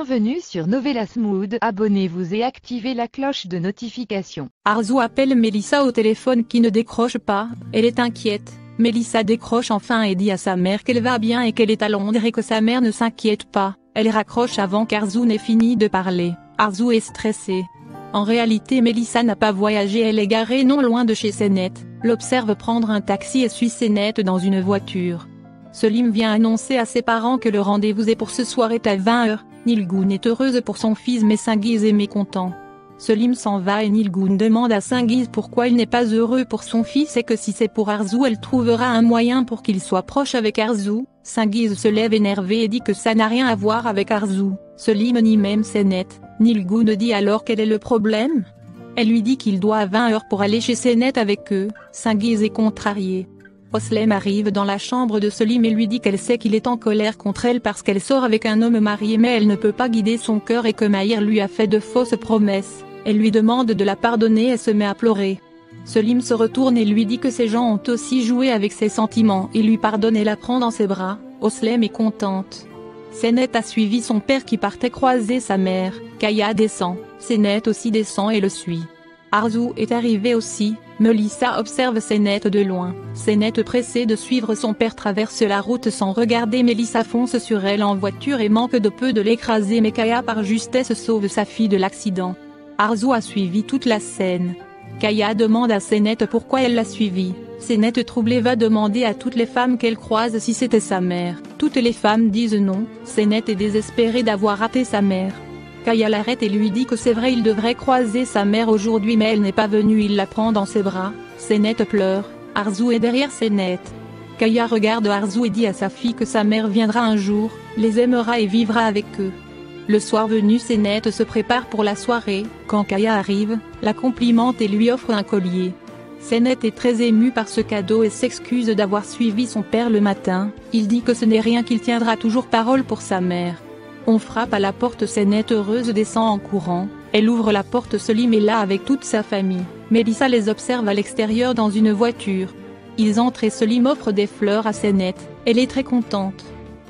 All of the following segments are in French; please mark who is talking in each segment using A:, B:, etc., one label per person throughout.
A: Bienvenue sur Novelas Mood, abonnez-vous et activez la cloche de notification.
B: Arzu appelle Melissa au téléphone qui ne décroche pas, elle est inquiète. Melissa décroche enfin et dit à sa mère qu'elle va bien et qu'elle est à Londres et que sa mère ne s'inquiète pas. Elle raccroche avant qu'Arzu n'ait fini de parler. Arzu est stressée. En réalité Melissa n'a pas voyagé, elle est garée non loin de chez Senet, l'observe prendre un taxi et suit Senet dans une voiture. Selim vient annoncer à ses parents que le rendez-vous est pour ce soir est à 20h, Nilgun est heureuse pour son fils mais Sengiz est mécontent. Selim s'en va et Nilgun demande à Sengiz pourquoi il n'est pas heureux pour son fils et que si c'est pour Arzu elle trouvera un moyen pour qu'il soit proche avec Arzu. Sengiz se lève énervé et dit que ça n'a rien à voir avec Arzu. Selim nie même Senet. Nilgun dit alors quel est le problème. Elle lui dit qu'il doit à 20h pour aller chez Senet avec eux. Sengiz est contrarié. Oslem arrive dans la chambre de Selim et lui dit qu'elle sait qu'il est en colère contre elle parce qu'elle sort avec un homme marié mais elle ne peut pas guider son cœur et que Mahir lui a fait de fausses promesses. Elle lui demande de la pardonner et se met à pleurer. Selim se retourne et lui dit que ces gens ont aussi joué avec ses sentiments. Il lui pardonne et la prend dans ses bras. Oslem est contente. Senet a suivi son père qui partait croiser sa mère. Kaya descend. Senet aussi descend et le suit. Arzu est arrivé aussi. Melissa observe Senet de loin. Senet pressée de suivre son père traverse la route sans regarder. Melissa fonce sur elle en voiture et manque de peu de l'écraser mais Kaya par justesse sauve sa fille de l'accident. Arzu a suivi toute la scène. Kaya demande à Senet pourquoi elle l'a suivi. Senet troublée va demander à toutes les femmes qu'elle croise si c'était sa mère. Toutes les femmes disent non. Senet est désespérée d'avoir raté sa mère. Kaya l'arrête et lui dit que c'est vrai il devrait croiser sa mère aujourd'hui mais elle n'est pas venue, il la prend dans ses bras. Senet pleure. Arzu est derrière Senet. Kaya regarde Arzu et dit à sa fille que sa mère viendra un jour, les aimera et vivra avec eux. Le soir venu Senet se prépare pour la soirée. Quand Kaya arrive, la complimente et lui offre un collier. Senet est très ému par ce cadeau et s'excuse d'avoir suivi son père le matin. Il dit que ce n'est rien, qu'il tiendra toujours parole pour sa mère. On frappe à la porte, Senet heureuse descend en courant. Elle ouvre la porte, Selim est là avec toute sa famille. Melissa les observe à l'extérieur dans une voiture. Ils entrent et Selim offre des fleurs à Senet. Elle est très contente.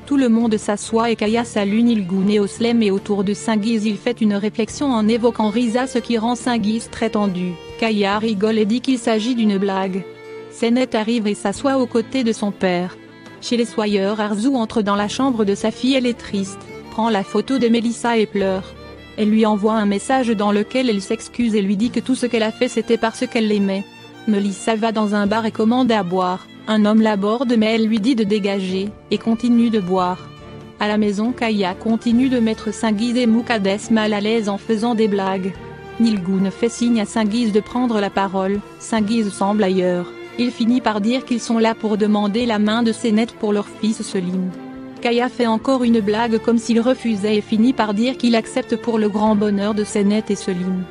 B: Tout le monde s'assoit et Kaya salue Nilgun et Oslem et autour de Sengiz il fait une réflexion en évoquant Riza, ce qui rend Sengiz très tendu. Kaya rigole et dit qu'il s'agit d'une blague. Senet arrive et s'assoit aux côtés de son père. Chez les Soyeurs, Arzu entre dans la chambre de sa fille, elle est triste, prend la photo de Melissa et pleure. Elle lui envoie un message dans lequel elle s'excuse et lui dit que tout ce qu'elle a fait c'était parce qu'elle l'aimait. Melissa va dans un bar et commande à boire. Un homme l'aborde mais elle lui dit de dégager, et continue de boire. À la maison Kaya continue de mettre Sengiz et Mukaddes mal à l'aise en faisant des blagues. Nilgun fait signe à Sengiz de prendre la parole. Sengiz semble ailleurs. Il finit par dire qu'ils sont là pour demander la main de Senet pour leur fils Selim. Kaya fait encore une blague comme s'il refusait et finit par dire qu'il accepte pour le grand bonheur de Senet et Selim.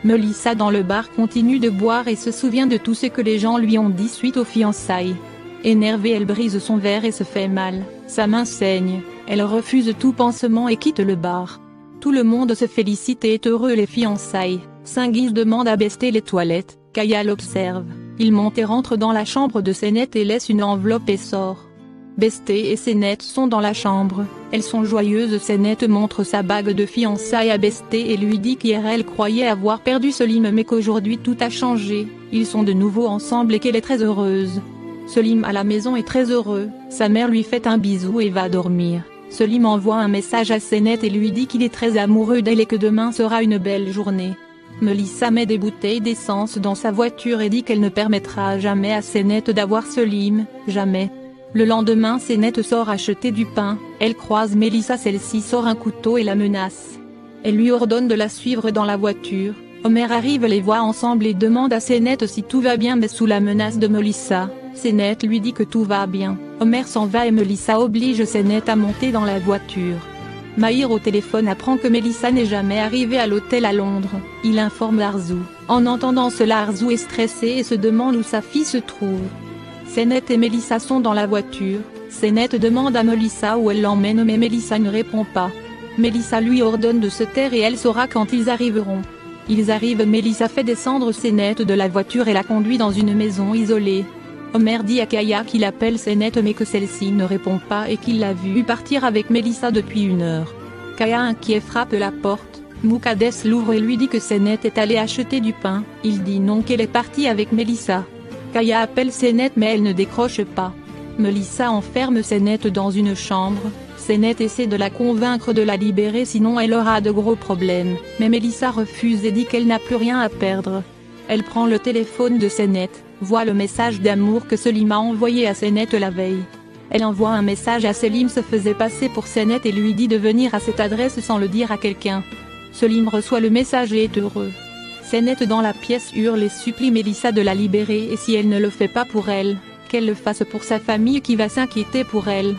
B: Melissa dans le bar continue de boire et se souvient de tout ce que les gens lui ont dit suite aux fiançailles. Énervée elle brise son verre et se fait mal, sa main saigne, elle refuse tout pansement et quitte le bar. Tout le monde se félicite et est heureux les fiançailles. Sengiz demande à Besté les toilettes, Kaya l'observe, il monte et rentre dans la chambre de Senet et laisse une enveloppe et sort. Besté et Senet sont dans la chambre, elles sont joyeuses. Senet montre sa bague de fiançailles à Besté et lui dit qu'hier elle croyait avoir perdu Selim mais qu'aujourd'hui tout a changé, ils sont de nouveau ensemble et qu'elle est très heureuse. Selim à la maison est très heureux, sa mère lui fait un bisou et va dormir. Selim envoie un message à Senet et lui dit qu'il est très amoureux d'elle et que demain sera une belle journée. Melissa met des bouteilles d'essence dans sa voiture et dit qu'elle ne permettra jamais à Senet d'avoir Selim, jamais. Le lendemain Senet sort acheter du pain, elle croise Melissa, celle-ci sort un couteau et la menace. Elle lui ordonne de la suivre dans la voiture. Omer arrive, les voit ensemble et demande à Senet si tout va bien mais sous la menace de Melissa. Senet lui dit que tout va bien. Omer s'en va et Melissa oblige Senet à monter dans la voiture. Mahir au téléphone apprend que Melissa n'est jamais arrivée à l'hôtel à Londres. Il informe Arzu. En entendant cela Arzu est stressée et se demande où sa fille se trouve. Senet et Melissa sont dans la voiture. Senet demande à Melissa où elle l'emmène mais Melissa ne répond pas. Melissa lui ordonne de se taire et elle saura quand ils arriveront. Ils arrivent, Melissa fait descendre Senet de la voiture et la conduit dans une maison isolée. Omer dit à Kaya qu'il appelle Senet mais que celle-ci ne répond pas et qu'il l'a vue partir avec Melissa depuis 1 heure. Kaya inquiet frappe la porte. Moukades l'ouvre et lui dit que Senet est allé acheter du pain. Il dit non, qu'elle est partie avec Melissa. Kaya appelle Senet mais elle ne décroche pas. Melissa enferme Senet dans une chambre. Senet essaie de la convaincre de la libérer sinon elle aura de gros problèmes. Mais Melissa refuse et dit qu'elle n'a plus rien à perdre. Elle prend le téléphone de Senet, voit le message d'amour que Selim a envoyé à Senet la veille. Elle envoie un message à Selim, se faisait passer pour Senet et lui dit de venir à cette adresse sans le dire à quelqu'un. Selim reçoit le message et est heureux. Senet dans la pièce hurle et supplie Melissa de la libérer et si elle ne le fait pas pour elle, qu'elle le fasse pour sa famille qui va s'inquiéter pour elle.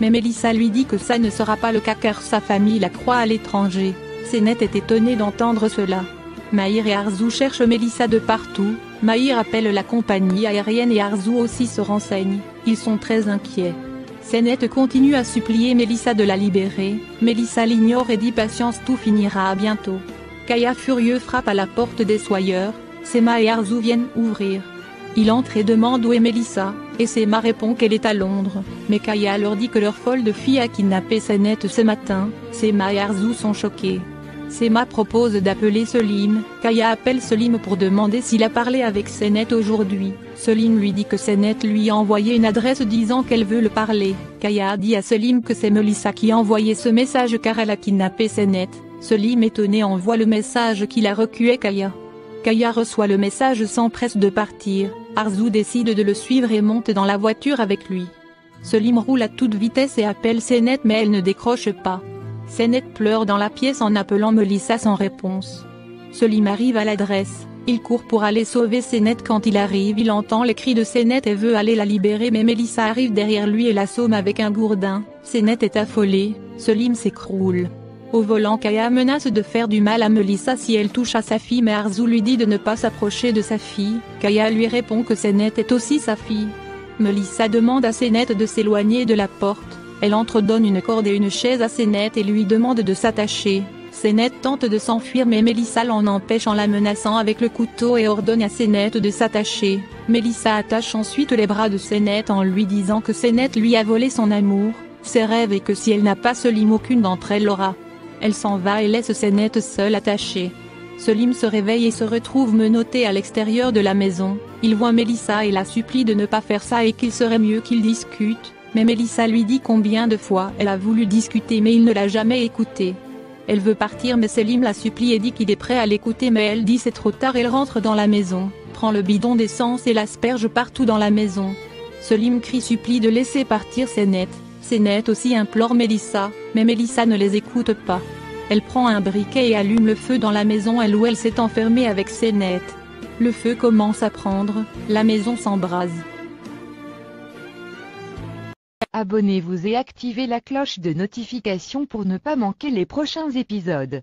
B: Mais Melissa lui dit que ça ne sera pas le cas car sa famille la croit à l'étranger. Senet est étonné d'entendre cela. Mahir et Arzu cherchent Melissa de partout. Mahir appelle la compagnie aérienne et Arzu aussi se renseigne. Ils sont très inquiets. Senet continue à supplier Melissa de la libérer. Melissa l'ignore et dit patience, tout finira bientôt. Kaya furieux frappe à la porte des soyeurs. Sema et Arzu viennent ouvrir. Il entre et demande où est Melissa, et Sema répond qu'elle est à Londres, mais Kaya leur dit que leur folle de fille a kidnappé Senet ce matin. Sema et Arzu sont choqués. Sema propose d'appeler Selim. Kaya appelle Selim pour demander s'il a parlé avec Senet aujourd'hui. Selim lui dit que Senet lui a envoyé une adresse disant qu'elle veut le parler. Kaya dit à Selim que c'est Melissa qui a envoyé ce message car elle a kidnappé Senet. Selim étonné envoie le message qu'il a recué Kaya. Kaya reçoit le message s'empresse de partir. Arzu décide de le suivre et monte dans la voiture avec lui. Selim roule à toute vitesse et appelle Senet mais elle ne décroche pas. Senet pleure dans la pièce en appelant Melissa sans réponse. Selim arrive à l'adresse, il court pour aller sauver Senet. Quand il arrive il entend les cris de Senet et veut aller la libérer mais Melissa arrive derrière lui et l'assomme avec un gourdin. Senet est affolé, Selim s'écroule. Au volant Kaya menace de faire du mal à Melissa si elle touche à sa fille mais Arzu lui dit de ne pas s'approcher de sa fille. Kaya lui répond que Senet est aussi sa fille. Melissa demande à Senet de s'éloigner de la porte. Elle donne une corde et une chaise à Senet et lui demande de s'attacher. Senet tente de s'enfuir mais Melissa l'en empêche en la menaçant avec le couteau et ordonne à Senet de s'attacher. Melissa attache ensuite les bras de Senet en lui disant que Senet lui a volé son amour, ses rêves et que si elle n'a pas Selim aucune d'entre elles l'aura. Elle s'en va et laisse Senet seule attachée. Selim se réveille et se retrouve menotté à l'extérieur de la maison. Il voit Melissa et la supplie de ne pas faire ça et qu'il serait mieux qu'ils discutent. Mais Melissa lui dit combien de fois elle a voulu discuter mais il ne l'a jamais écoutée. Elle veut partir mais Selim la supplie et dit qu'il est prêt à l'écouter mais elle dit c'est trop tard. Elle rentre dans la maison, prend le bidon d'essence et l'asperge partout dans la maison. Selim crie supplie de laisser partir Senet. Senet aussi implore Melissa, mais Melissa ne les écoute pas. Elle prend un briquet et allume le feu dans la maison où elle s'est enfermée avec Senet. Le feu commence à prendre, la maison s'embrase.
A: Abonnez-vous et activez la cloche de notification pour ne pas manquer les prochains épisodes.